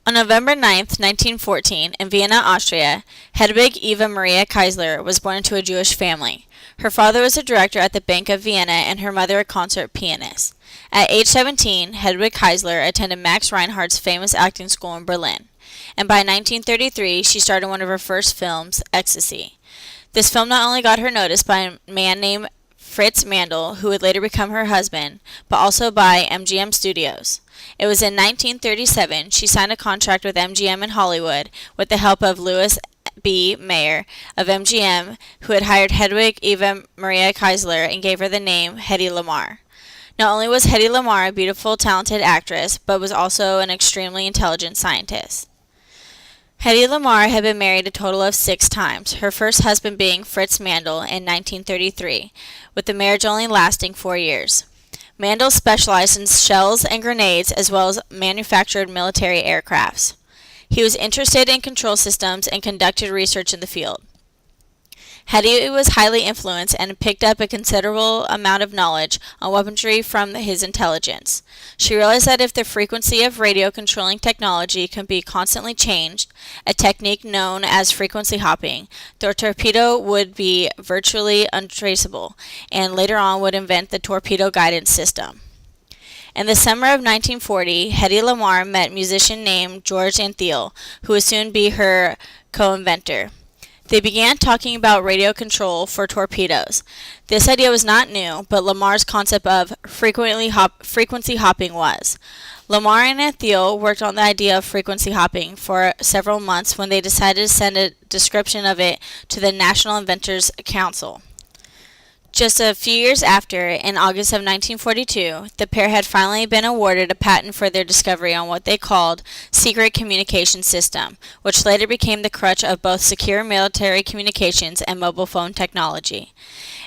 On November 9, 1914, in Vienna, Austria, Hedwig Eva Maria Keisler was born into a Jewish family. Her father was a director at the Bank of Vienna and her mother a concert pianist. At age 17, Hedwig Keisler attended Max Reinhardt's famous acting school in Berlin. And by 1933, she starred in one of her first films, Ecstasy. This film not only got her noticed by a man named Fritz Mandl, who would later become her husband, but also by MGM Studios. It was in 1937 she signed a contract with MGM in Hollywood with the help of Louis B. Mayer of MGM, who had hired Hedwig Eva Maria Keisler and gave her the name Hedy Lamarr. Not only was Hedy Lamarr a beautiful, talented actress, but was also an extremely intelligent scientist. Hedy Lamarr had been married a total of 6 times, her first husband being Fritz Mandl in 1933, with the marriage only lasting 4 years. Mandl specialized in shells and grenades as well as manufactured military aircrafts. He was interested in control systems and conducted research in the field. Hedy was highly influenced and picked up a considerable amount of knowledge on weaponry from his intelligence. She realized that if the frequency of radio controlling technology can be constantly changed, a technique known as frequency hopping, the torpedo would be virtually untraceable, and later on would invent the torpedo guidance system. In the summer of 1940, Hedy Lamarr met a musician named George Antheil, who would soon be her co-inventor. They began talking about radio control for torpedoes. This idea was not new, but Lamarr's concept of frequency hopping was. Lamarr and Antheil worked on the idea of frequency hopping for several months when they decided to send a description of it to the National Inventors Council. Just a few years after, in August of 1942, the pair had finally been awarded a patent for their discovery on what they called secret communication system, which later became the crutch of both secure military communications and mobile phone technology.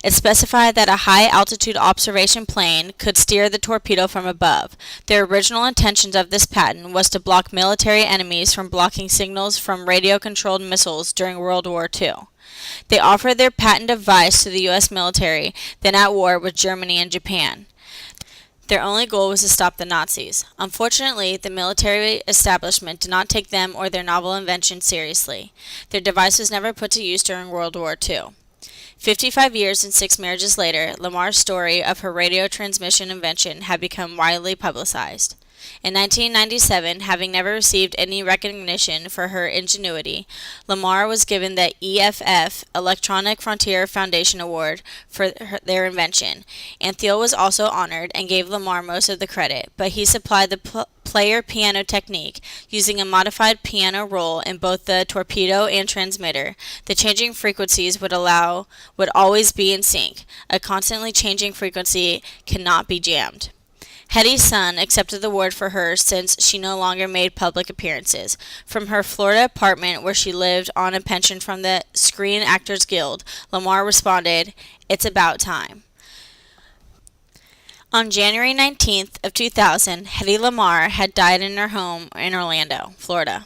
It specified that a high-altitude observation plane could steer the torpedo from above. The original intentions of this patent was to block military enemies from blocking signals from radio-controlled missiles during World War II. They offered their patent device to the U.S. military, then at war with Germany and Japan. Their only goal was to stop the Nazis. Unfortunately, the military establishment did not take them or their novel invention seriously. Their device was never put to use during World War II. 55 years and 6 marriages later, Lamarr's story of her radio transmission invention had become widely publicized. In 1997, having never received any recognition for her ingenuity, Lamarr was given the EFF Electronic Frontier Foundation Award for their invention. Antheil was also honored and gave Lamarr most of the credit, but he supplied the player piano technique, using a modified piano roll in both the torpedo and transmitter. The changing frequencies would always be in sync. A constantly changing frequency cannot be jammed. Hedy's son accepted the award for her since she no longer made public appearances. From her Florida apartment where she lived on a pension from the Screen Actors Guild, Lamarr responded, "It's about time." On January 19th of 2000, Hedy Lamarr had died in her home in Orlando, Florida.